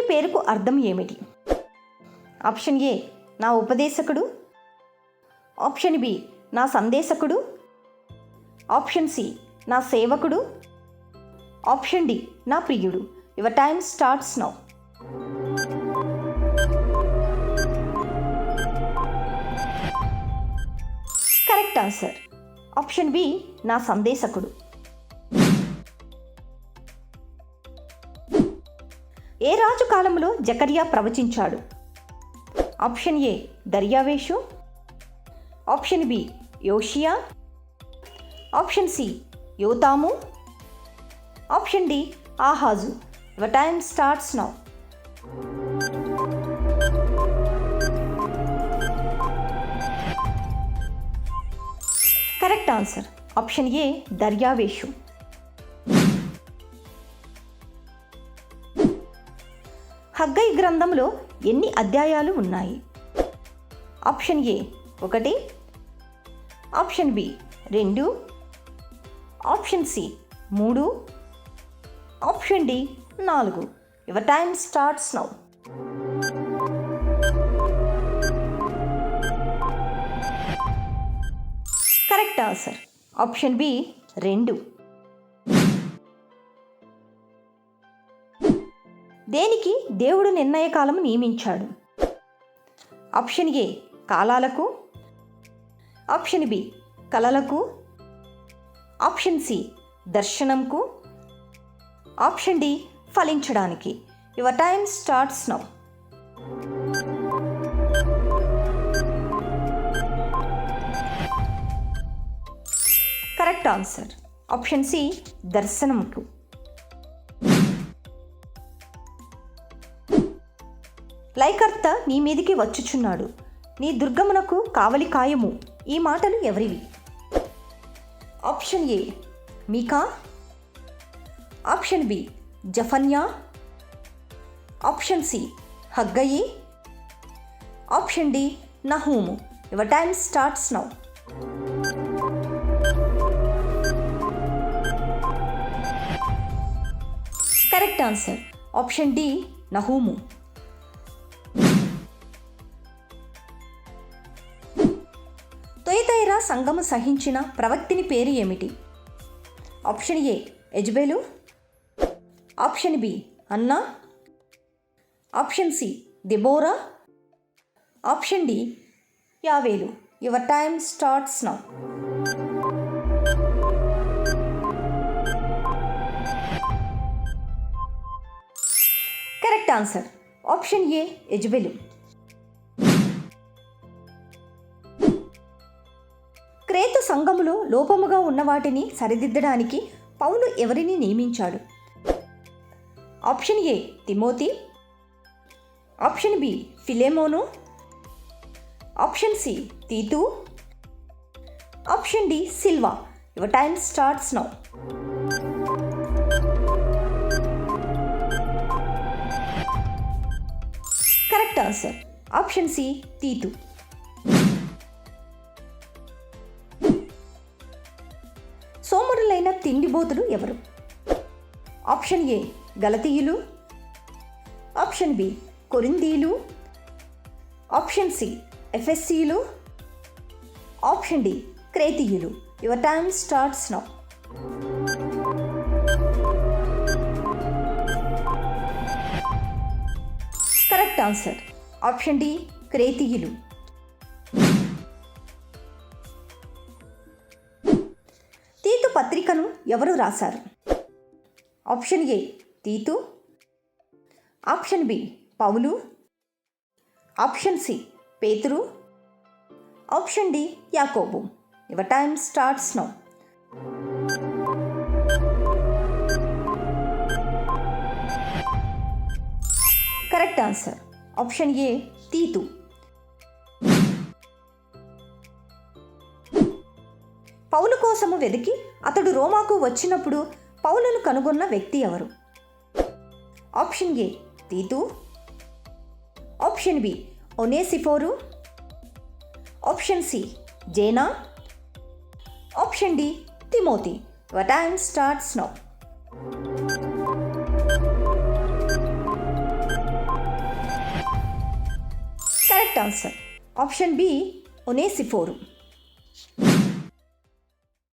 పేరుకు అర్థం ఏమిటి? ఆప్షన్ ఏ నా ఉపదేశకుడు, ఆప్షన్ బి నా సందేశకుడు, ఆప్షన్ సి నా సేవకుడు, ఆప్షన్ డి నా ప్రియుడు. Your time starts now. Correct answer option B నా సందేశకుడు. ఏ రాజు కాలంలో జకర్యా ప్రవచించాడు? ఆప్షన్ ఏ దర్యావేషు, ఆప్షన్ బి యోషియా, option C Jotham, option D Ahaz. Your time starts now. Correct answer option A దర్యావేషు. హగ్గై గ్రంథంలో ఎన్ని అధ్యాయాలు ఉన్నాయి? Option A 1, option B 2, option C 3, option D 4. Your time starts now. Correct answer option B 2. దేనికి దేవుడు నిర్ణయకాలం నియమించాడు? Option A కాలాలకు, ఆప్షన్ బి కలలకు, ఆప్షన్ సి దర్శనంకు, ఆప్షన్ డి ఫలించడానికి. Your time starts now. Correct answer option C దర్శనంకు. లైకర్త నీ మీదికి వచ్చుచున్నాడు, నీ దుర్గమునకు కావలి కాయము. ఈ మాటలు ఎవరివి? Option A Micah, option B Zephaniah, option C Haggai, option D Nahum. Your time starts now. Correct answer option D Nahum. Thyatira సంఘము సహించిన ప్రవక్తిని పేరు ఏమిటి? Option A Jezebel, option B Anna, option C Deborah, option D యావేలు. Your time starts now. Correct answer option A Jezebel. Crete సంఘములో లోపముగా ఉన్న వాటిని సరిదిద్దడానికి పౌలు ఎవరిని నియమించాడు? Option A Timothy, option B Philemon, option C తీతు, ఆప్షన్ డి సిల్వా. Your time starts now. Correct answer option C తీతు. సోమరులైన తిండిబోతులు ఎవరు? ఆప్షన్ ఏ గలతీయులు, ఆప్షన్ బి కొరింథీయులు, ఆప్షన్ సి ఎఫెసీయులు, ఆప్షన్ డి క్రేతీయులు. Your time starts now. Correct answer option D క్రేతీయులు. తీతు పత్రికను ఎవరు రాశారు? ఆప్షన్ ఏ తీతు, option B Paul, option C పేతురు, ఆప్షన్ డి యాకోబు. Your time starts now. Correct answer option A తీతు. పౌలు కోసము వెతికి అతడు రోమాకు వచ్చినప్పుడు పౌలును కనుగొన్న వ్యక్తి ఎవరు? ఆప్షన్ ఏ తీతు, ఆప్షన్ బి ఒనేసిఫోరు, ఆప్షన్ సి జేనా, option D Timothy. Your time starts now. Correct answer option B ఒనేసిఫోరు.